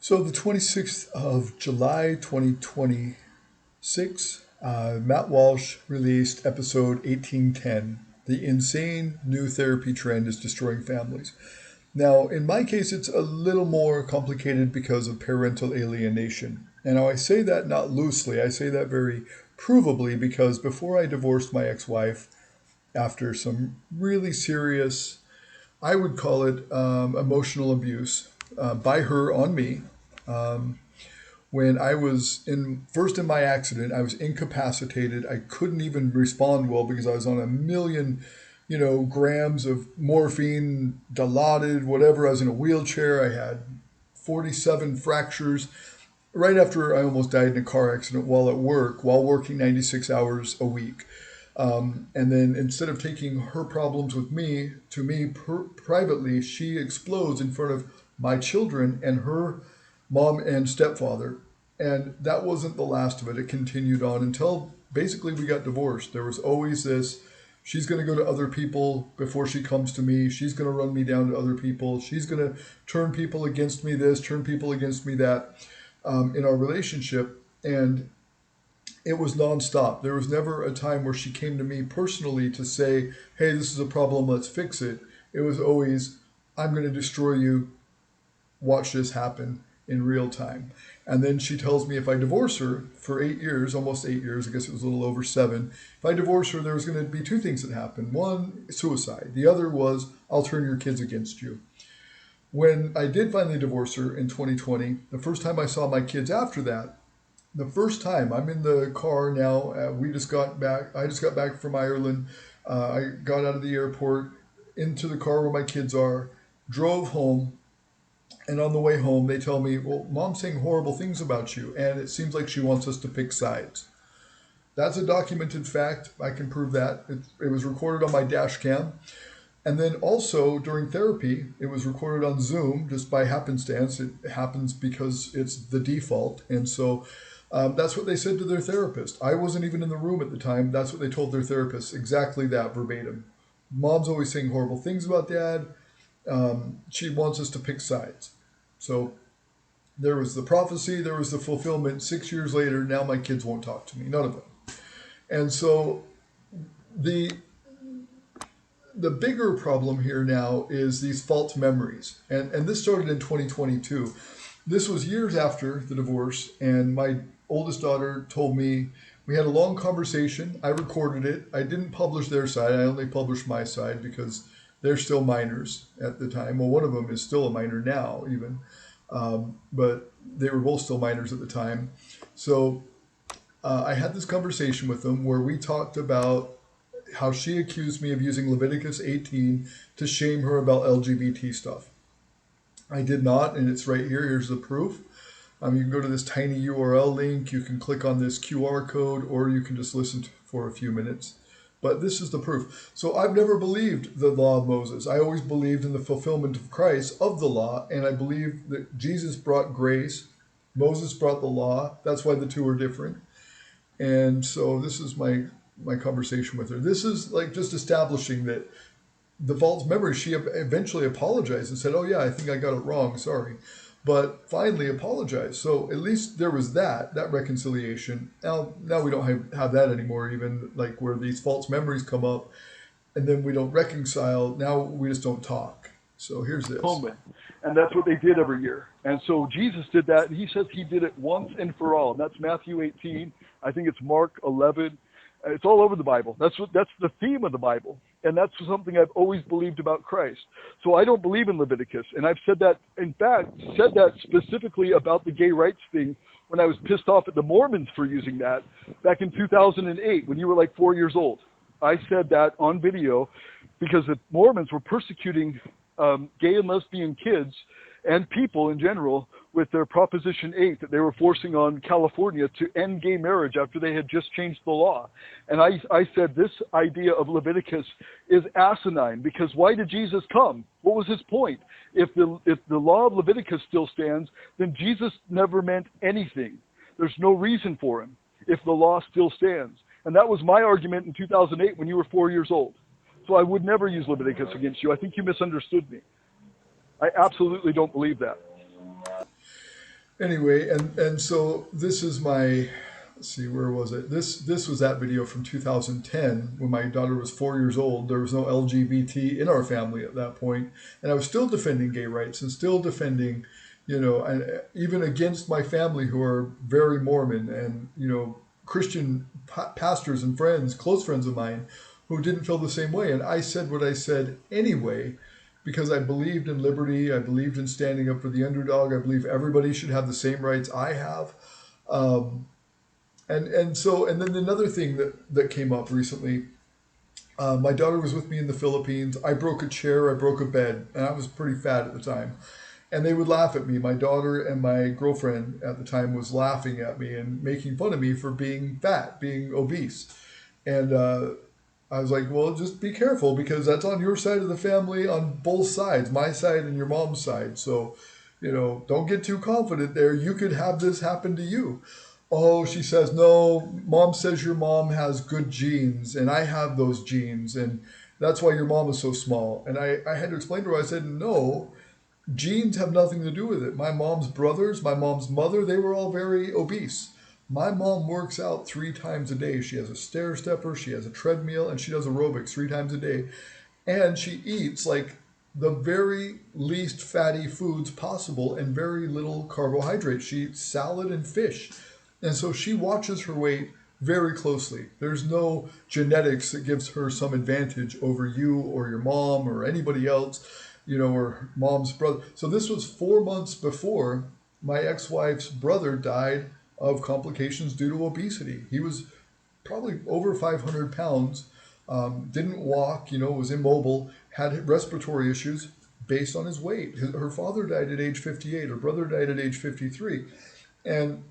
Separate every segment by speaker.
Speaker 1: So the 26th of July, 2026, Matt Walsh released episode 1810. The insane new therapy trend is destroying families. Now, in my case, it's a little more complicated because of parental alienation. And now I say that not loosely, I say that very provably because before I divorced my ex-wife, after some really serious, I would call it emotional abuse by her on me, um, when I was in my accident, I was incapacitated. I couldn't even respond well because I was on a million, grams of morphine, Dilaudid, whatever. I was in a wheelchair. I had 47 fractures. Right after I almost died in a car accident while at work, while working 96 hours a week. And then instead of taking her problems with me to me privately, she explodes in front of my children and her mom and stepfather. And that wasn't the last of it. It continued on until basically we got divorced. There was always this, she's going to go to other people before she comes to me. She's going to run me down to other people. She's going to turn people against me this, turn people against me that, in our relationship. And it was nonstop. There was never a time where she came to me personally to say, hey, this is a problem, let's fix it. It was always, I'm going to destroy you. Watch this happen in real time. And then she tells me if I divorce her for 8 years, almost 8 years, I guess it was a little over 7. If I divorce her, there was going to be two things that happened. One, suicide. The other was, I'll turn your kids against you. When I did finally divorce her in 2020, the first time I saw my kids after that, the first time I'm in the car now, I just got back from Ireland. I got out of the airport into the car where my kids are, drove home. And on the way home, they tell me, well, Mom's saying horrible things about you, and it seems like she wants us to pick sides. That's a documented fact. I can prove that. It was recorded on my dash cam. And then also during therapy, it was recorded on Zoom just by happenstance. It happens because it's the default. And so that's what they said to their therapist. I wasn't even in the room at the time. That's what they told their therapist. Exactly that, verbatim. Mom's always saying horrible things about Dad. She wants us to pick sides. So there was the prophecy, there was the fulfillment. 6 years later, now my kids won't talk to me, none of them. And so the bigger problem here now is these false memories. And this started in 2022. This was years after the divorce, and my oldest daughter told me, we had a long conversation. I recorded it. I didn't publish their side. I only published my side because they're still minors at the time. Well, one of them is still a minor now, even. But they were both still minors at the time. So I had this conversation with them where we talked about how she accused me of using Leviticus 18 to shame her about LGBT stuff. I did not, and it's right here. Here's the proof. You can go to this tiny URL link. You can click on this QR code, or you can just listen for a few minutes. But this is the proof. So I've never believed the law of Moses. I always believed in the fulfillment of Christ of the law, and I believe that Jesus brought grace. Moses brought the law. That's why the two are different. And so this is my conversation with her. This is like just establishing that the false memory, she eventually apologized and said, oh yeah, I think I got it wrong, sorry. But finally apologized. So at least there was that reconciliation. Now we don't have that anymore, even like where these false memories come up and then we don't reconcile. Now we just don't talk. So here's this.
Speaker 2: And that's what they did every year. And so Jesus did that, and he says he did it once and for all. And that's Matthew 18. I think it's Mark 11. It's all over the Bible. That's the theme of the Bible. And that's something I've always believed about Christ. So I don't believe in Leviticus. And I've said that, in fact, specifically about the gay rights thing when I was pissed off at the Mormons for using that back in 2008 when you were like 4 years old. I said that on video because the Mormons were persecuting gay and lesbian kids and people in general with their Proposition 8 that they were forcing on California to end gay marriage after they had just changed the law. And I said this idea of Leviticus is asinine because why did Jesus come? What was his point? If the law of Leviticus still stands, then Jesus never meant anything. There's no reason for him if the law still stands. And that was my argument in 2008 when you were 4 years old. So I would never use Leviticus against you. I think you misunderstood me. I absolutely don't believe that.
Speaker 1: Anyway, and so this is my, let's see, where was it? This was that video from 2010 when my daughter was 4 years old. There was no LGBT in our family at that point, and I was still defending gay rights and still defending, and even against my family who are very Mormon and Christian pastors and friends, close friends of mine, who didn't feel the same way. And I said what I said anyway because I believed in liberty. I believed in standing up for the underdog. I believe everybody should have the same rights I have. Um, and then another thing that came up recently, my daughter was with me in the Philippines. I broke a chair, I broke a bed, and I was pretty fat at the time. And they would laugh at me. My daughter and my girlfriend at the time was laughing at me and making fun of me for being fat, being obese. And I was like, well, just be careful because that's on your side of the family on both sides, my side and your mom's side. So, don't get too confident there. You could have this happen to you. Oh, she says, no, mom says your mom has good genes and I have those genes. And that's why your mom is so small. And I had to explain to her, I said, no, genes have nothing to do with it. My mom's brothers, my mom's mother, they were all very obese. My mom works out 3 times a day. She has a stair stepper, she has a treadmill, and she does aerobics 3 times a day. And she eats like the very least fatty foods possible and very little carbohydrates. She eats salad and fish. And so she watches her weight very closely. There's no genetics that gives her some advantage over you or your mom or anybody else, or mom's brother. So this was 4 months before my ex-wife's brother died of complications due to obesity. He was probably over 500 pounds, didn't walk, was immobile, had respiratory issues based on his weight. Her father died at age 58, her brother died at age 53. And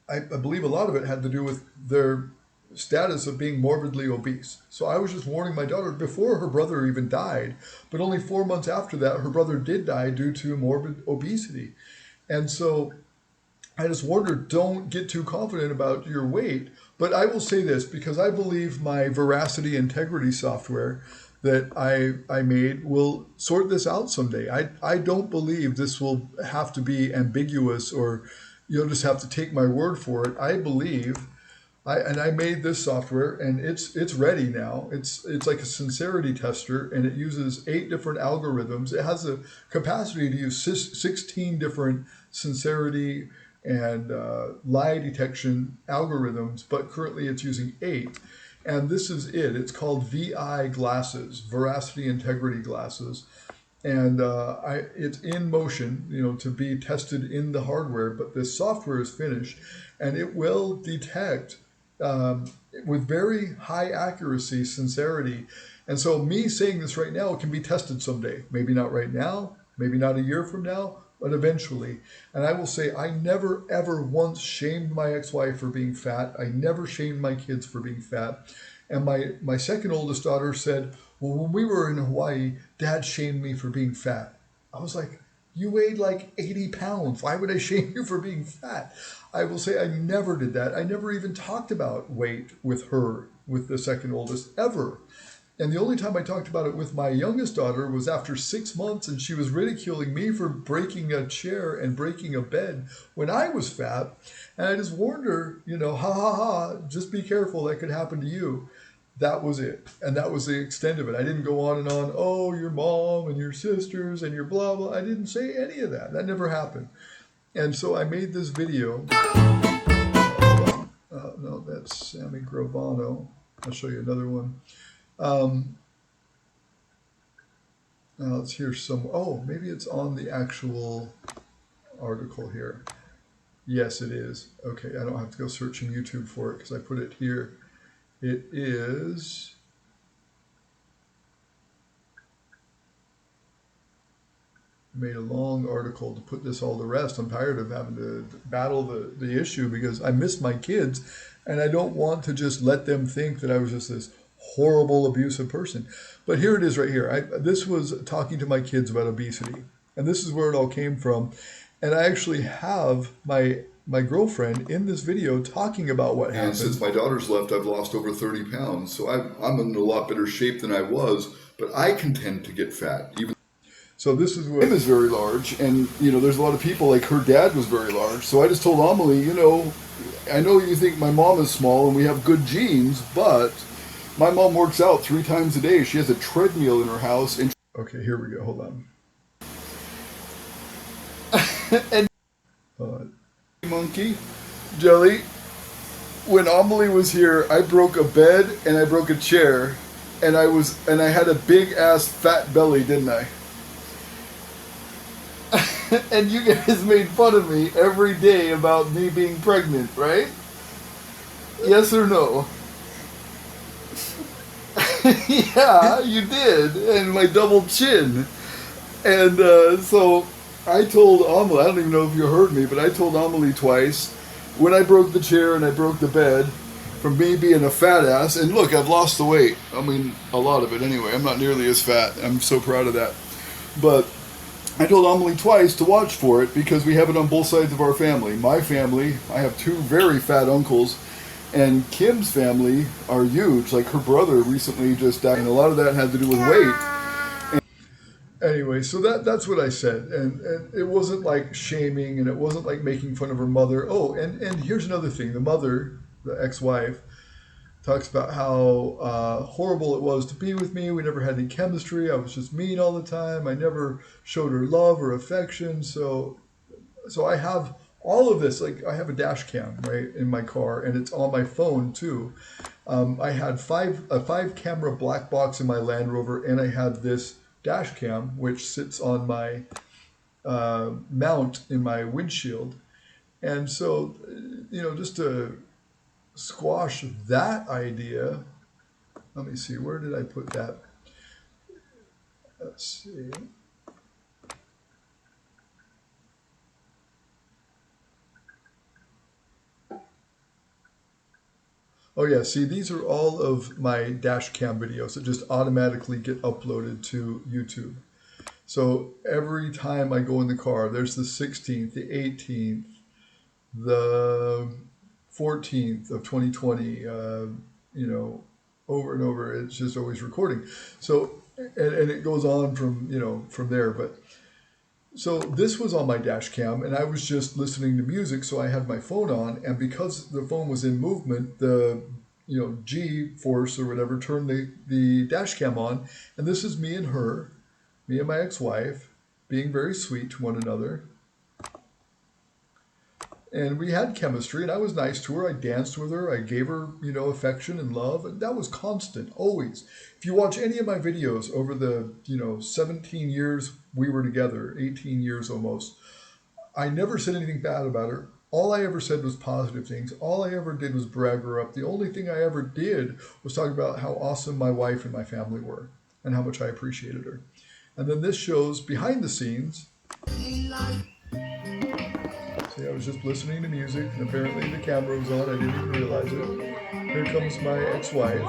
Speaker 1: I believe a lot of it had to do with their status of being morbidly obese. So I was just warning my daughter before her brother even died, but only 4 months after that, her brother did die due to morbid obesity. And so I just warned her, don't get too confident about your weight. But I will say this, because I believe my veracity integrity software that I made will sort this out someday. I don't believe this will have to be ambiguous or you'll just have to take my word for it. I believe, I made this software and it's ready now. It's like a sincerity tester and it uses 8 different algorithms. It has a capacity to use 16 different sincerity and lie detection algorithms, but currently it's using 8. And this is it. It's called VI glasses, veracity integrity glasses. And it's in motion, to be tested in the hardware, but the software is finished, and it will detect with very high accuracy, sincerity. And so me saying this right now can be tested someday. Maybe not right now, maybe not a year from now, but eventually. And I will say I never, ever once shamed my ex-wife for being fat. I never shamed my kids for being fat. And my second oldest daughter said, well, when we were in Hawaii, Dad shamed me for being fat. I was like, you weighed like 80 pounds. Why would I shame you for being fat? I will say I never did that. I never even talked about weight with her, with the second oldest, ever. And the only time I talked about it with my youngest daughter was after 6 months, and she was ridiculing me for breaking a chair and breaking a bed when I was fat. And I just warned her, ha ha ha, just be careful, that could happen to you. That was it. And that was the extent of it. I didn't go on and on, oh, your mom and your sisters and your blah, blah. I didn't say any of that. That never happened. And so I made this video. No, that's Sammy Gravano. I'll show you another one. Now let's hear some, maybe it's on the actual article here. Yes, it is. Okay, I don't have to go searching YouTube for it because I put it here. It is, made a long article to put this all to rest. I'm tired of having to battle the issue because I miss my kids and I don't want to just let them think that I was just this horrible, abusive person. But here it is right here. This was talking to my kids about obesity. And this is where it all came from. And I actually have my girlfriend in this video talking about what happened.
Speaker 3: And since my daughter's left, I've lost over 30 pounds. So I'm in a lot better shape than I was, but I can tend to get fat.
Speaker 1: So this is what
Speaker 3: Kim is very large, and there's a lot of people like her dad was very large. So I just told Amelie, I know you think my mom is small and we have good genes, but my mom works out 3 times a day. She has a treadmill in her house, and
Speaker 1: okay, here we go. Hold on.
Speaker 3: and monkey jelly. When Amelie was here, I broke a bed and I broke a chair, and I had a big ass fat belly, didn't I? And you guys made fun of me every day about me being pregnant, right? Yes or no? Yeah, you did. And my double chin. And so I told Amelie, I don't even know if you heard me, but I told Amelie twice, when I broke the chair and I broke the bed, from me being a fat ass, and look, I've lost the weight. I mean, a lot of it anyway. I'm not nearly as fat. I'm so proud of that. But I told Amelie twice to watch for it because we have it on both sides of our family. My family, I have 2 very fat uncles, and Kim's family are huge. Like her brother recently just died, and a lot of that had to do with weight.
Speaker 1: Anyway, so that's what I said, and it wasn't like shaming, and it wasn't like making fun of her mother. Oh, and here's another thing: the mother, the ex-wife, talks about how horrible it was to be with me. We never had any chemistry. I was just mean all the time. I never showed her love or affection. So I have all of this. Like I have a dash cam right in my car, and it's on my phone too. I had a 5-camera black box in my Land Rover, and I had this dash cam which sits on my mount in my windshield. And so, just to squash that idea, let me see, where did I put that? Let's see. Oh yeah, see, these are all of my dash cam videos that just automatically get uploaded to YouTube. So every time I go in the car, there's the 16th, the 18th, the 14th of 2020, over and over. It's just always recording. So, and it goes on from there. But so this was on my dash cam, and I was just listening to music. So I had my phone on, and because the phone was in movement, the G force or whatever turned the dash cam on. And this is me and her, me and my ex-wife, being very sweet to one another. And we had chemistry, and I was nice to her. I danced with her. I gave her, affection and love. And that was constant, always. If you watch any of my videos over the, 17 years we were together, 18 years almost, I never said anything bad about her. All I ever said was positive things. All I ever did was brag her up. The only thing I ever did was talk about how awesome my wife and my family were and how much I appreciated her. And then this shows behind the scenes. See, I was just listening to music, and apparently the camera was on. I didn't even realize it. Here comes my ex-wife.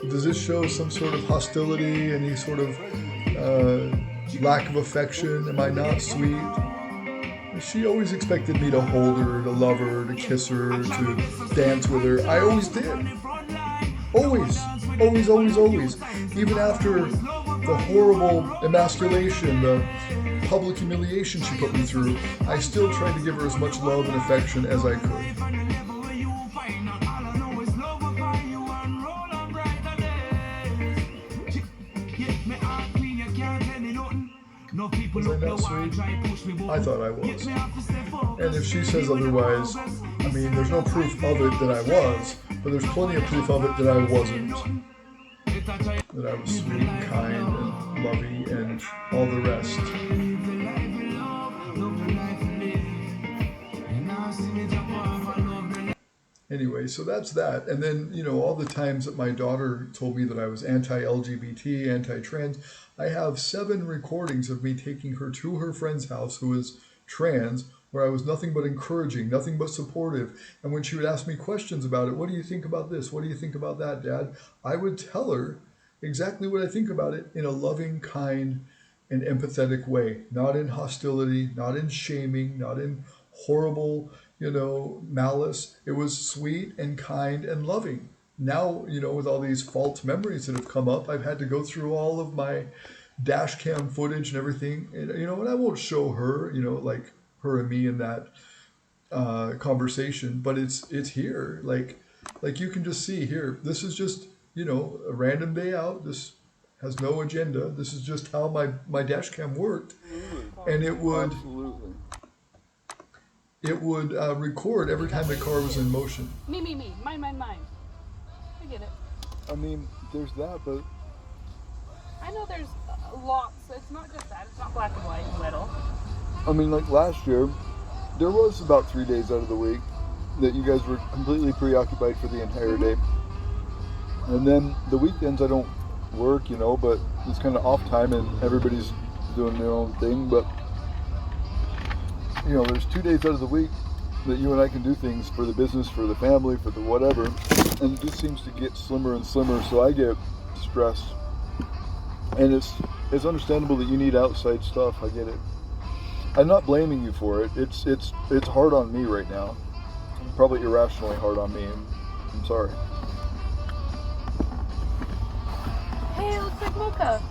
Speaker 1: Does this show some sort of hostility, any sort of lack of affection? Am I not sweet? She always expected me to hold her, to love her, to kiss her, to dance with her. I always did. Always. Always, always, always. Even after the horrible emasculation, the public humiliation she put me through, I still tried to give her as much love and affection as I could. Was I not sweet? I thought I was. And if she says otherwise, I mean, there's no proof of it that I was, but there's plenty of proof of it that I wasn't. That I was sweet and kind and loving and all the rest. Anyway, so that's that. And then, all the times that my daughter told me that I was anti-LGBT, anti-trans, I have 7 recordings of me taking her to her friend's house who is trans, where I was nothing but encouraging, nothing but supportive. And when she would ask me questions about it, what do you think about this? What do you think about that, Dad? I would tell her exactly what I think about it in a loving, kind, and empathetic way. Not in hostility, not in shaming, not in horrible, malice. It was sweet and kind and loving. Now, with all these false memories that have come up, I've had to go through all of my dash cam footage and everything. And I won't show her, like her and me in that conversation, but it's here. Like you can just see here. This is just a random day out. This has no agenda. This is just how my dash cam worked, and it would
Speaker 3: Absolutely.
Speaker 1: record every time the car was in motion.
Speaker 4: Me. Mine. I get it.
Speaker 2: I mean, there's that, but
Speaker 4: I know there's lots. It's not just that. It's not black and white and little.
Speaker 2: I mean, like last year, there was about 3 days out of the week that you guys were completely preoccupied for the entire day. And then the weekends I don't work, but it's kind of off time and everybody's doing their own thing. But, there's 2 days out of the week that you and I can do things for the business, for the family, for the whatever. And it just seems to get slimmer and slimmer, so I get stressed. And it's understandable that you need outside stuff, I get it. I'm not blaming you for it. It's hard on me right now. Probably irrationally hard on me. I'm sorry.
Speaker 4: Hey, it looks like Mocha.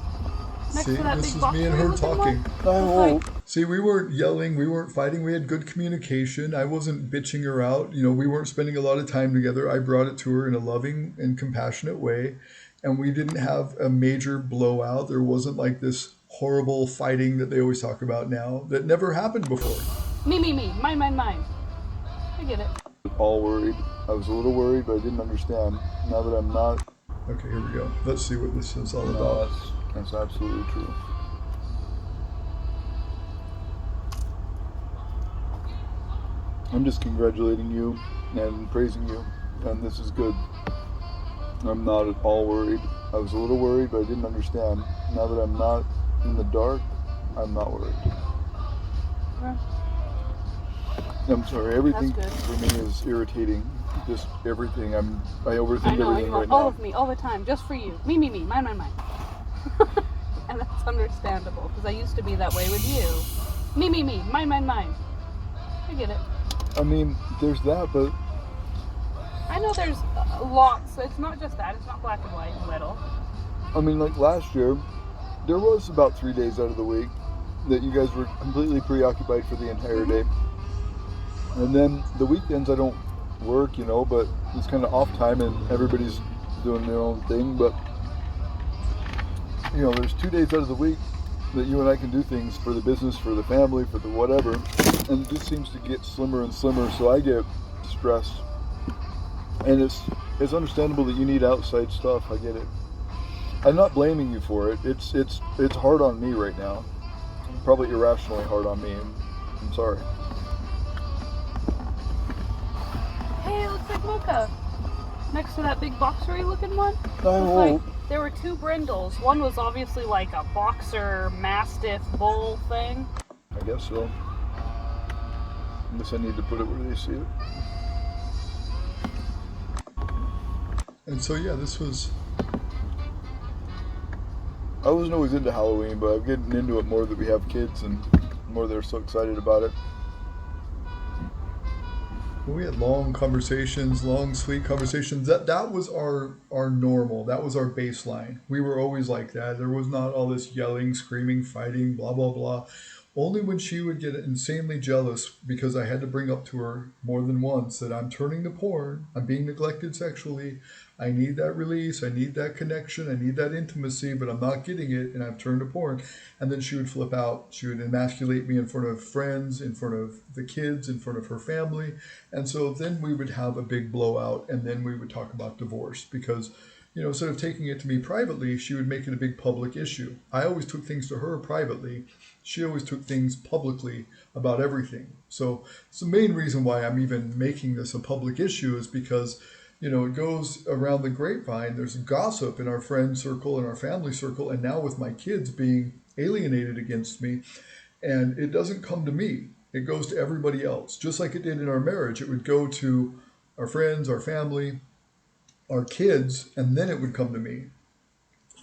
Speaker 4: Next
Speaker 1: See,
Speaker 4: to that
Speaker 1: this
Speaker 4: big
Speaker 1: is
Speaker 4: box
Speaker 1: me and
Speaker 4: we're
Speaker 1: her
Speaker 4: looking
Speaker 1: talking.
Speaker 4: at. Looks like-
Speaker 1: See, we weren't yelling, we weren't fighting, we had good communication. I wasn't bitching her out. We weren't spending a lot of time together. I brought it to her in a loving and compassionate way, and we didn't have a major blowout. There wasn't like this horrible fighting that they always talk about now that never happened before.
Speaker 4: Me. Mine. I get it.
Speaker 2: All worried. I was a little worried, but I didn't understand. Now that I'm not,
Speaker 1: Okay, here we go. Let's see what this is all
Speaker 2: no,
Speaker 1: about.
Speaker 2: that's absolutely true. I'm just congratulating you and praising you, and this is good. I'm not at all worried. I was a little worried, but I didn't understand. Now that I'm not in the dark, I'm not worried.
Speaker 4: Yeah.
Speaker 2: I'm sorry, everything
Speaker 4: That's good.
Speaker 2: for me is irritating. Just everything. I overthink
Speaker 4: I know,
Speaker 2: everything right
Speaker 4: all
Speaker 2: now.
Speaker 4: of me, all the time, just for you. Me. Mine. And that's understandable, because I used to be that way with you. Me. Mine. I get it.
Speaker 2: I mean, there's that, but
Speaker 4: I know there's lots. It's not just that. It's not black and white and little.
Speaker 2: I mean, like last year, there was about 3 days out of the week that you guys were completely preoccupied for the entire day. And then the weekends I don't work, but it's kind of off time and everybody's doing their own thing. But, there's 2 days out of the week that you and I can do things for the business, for the family, for the whatever. And it just seems to get slimmer and slimmer, so I get stressed. And it's understandable that you need outside stuff, I get it. I'm not blaming you for it. It's hard on me right now. Probably irrationally hard on me. I'm sorry.
Speaker 4: Hey, it looks like Mocha. Next to that big boxery looking one.
Speaker 2: I
Speaker 4: Looks
Speaker 2: hope.
Speaker 4: like there were two brindles. One was obviously like a boxer mastiff bull thing.
Speaker 2: I guess so. Unless I need to put it where they see it.
Speaker 1: And so, yeah, this was...
Speaker 2: I wasn't always into Halloween, but I'm getting into it more that we have kids and more they're so excited about it.
Speaker 1: We had long conversations, long, sweet conversations. That was our normal. That was our baseline. We were always like that. There was not all this yelling, screaming, fighting, blah, blah, blah. Only when she would get insanely jealous because I had to bring up to her more than once that I'm turning to porn, I'm being neglected sexually, I need that release, I need that connection, I need that intimacy, but I'm not getting it, and I've turned to porn. And then she would flip out. She would emasculate me in front of friends, in front of the kids, in front of her family. And so then we would have a big blowout, and then we would talk about divorce because, instead of taking it to me privately, she would make it a big public issue. I always took things to her privately. She always took things publicly about everything. So it's the main reason why I'm even making this a public issue is because, it goes around the grapevine. There's gossip in our friend circle, in our family circle, and now with my kids being alienated against me. And it doesn't come to me. It goes to everybody else. Just like it did in our marriage. It would go to our friends, our family, our kids, and then it would come to me.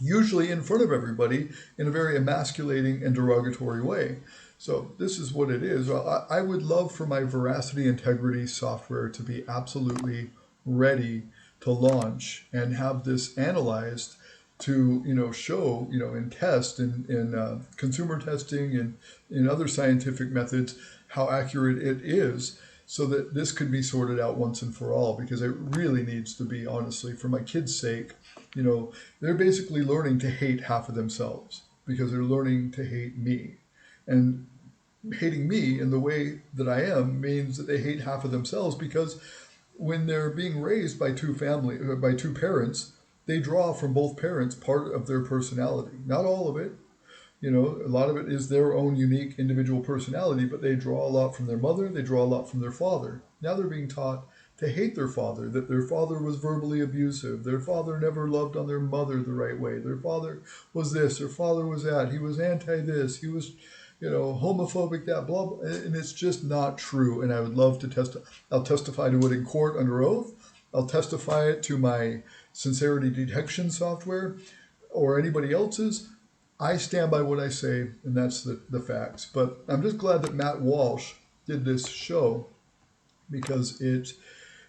Speaker 1: Usually in front of everybody in a very emasculating and derogatory way. So this is what it is. I would love for my veracity integrity software to be absolutely ready to launch and have this analyzed to show and test in consumer testing and in other scientific methods how accurate it is, so that this could be sorted out once and for all, because it really needs to be, honestly, for my kids' sake. They're basically learning to hate half of themselves because they're learning to hate me. And hating me in the way that I am means that they hate half of themselves, because when they're being raised by two parents, they draw from both parents part of their personality. Not all of it. A lot of it is their own unique individual personality, but they draw a lot from their mother, they draw a lot from their father. Now they're being taught to hate their father, that their father was verbally abusive, their father never loved on their mother the right way, their father was this, their father was that, he was anti-this, he was, homophobic, that, blah, blah, and it's just not true. And I would love to I'll testify to it in court under oath. I'll testify it to my sincerity detection software or anybody else's. I stand by what I say, and that's the facts. But I'm just glad that Matt Walsh did this show, because it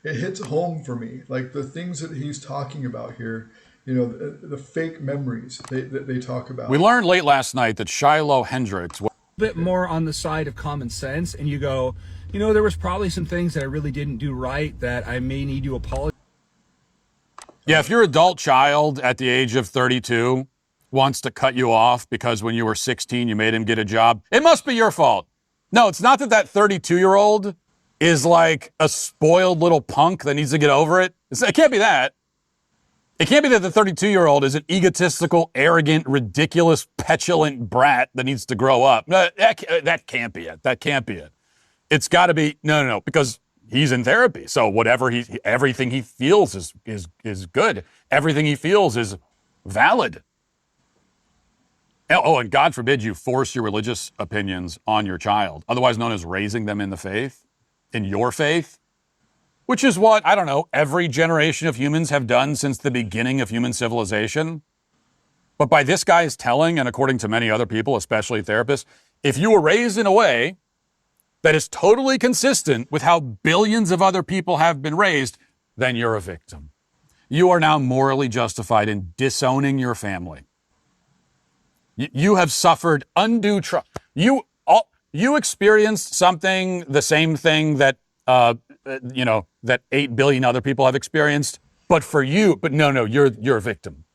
Speaker 1: hits home for me. Like the things that he's talking about here, the fake memories that they talk about.
Speaker 5: We learned late last night that Shiloh Hendricks was
Speaker 6: a bit more on the side of common sense, and you go, there was probably some things that I really didn't do right that I may need to apologize.
Speaker 5: Yeah, if your adult child at the age of 32 wants to cut you off because when you were 16 you made him get a job, it must be your fault. No, it's not that 32-year-old is like a spoiled little punk that needs to get over it. It can't be that. It can't be that the 32-year-old is an egotistical, arrogant, ridiculous, petulant brat that needs to grow up. No, that can't be it. That can't be it. It's got to be, no, because he's in therapy. So everything he feels is good. Everything he feels is valid. Oh, and God forbid you force your religious opinions on your child, otherwise known as raising them in the faith, in your faith, which is what, I don't know, every generation of humans have done since the beginning of human civilization. But by this guy's telling, and according to many other people, especially therapists, if you were raised in a way that is totally consistent with how billions of other people have been raised, then you're a victim. You are now morally justified in disowning your family. You have suffered undue trauma. You experienced something, the same thing that that 8 billion other people have experienced. But for you, no, you're a victim.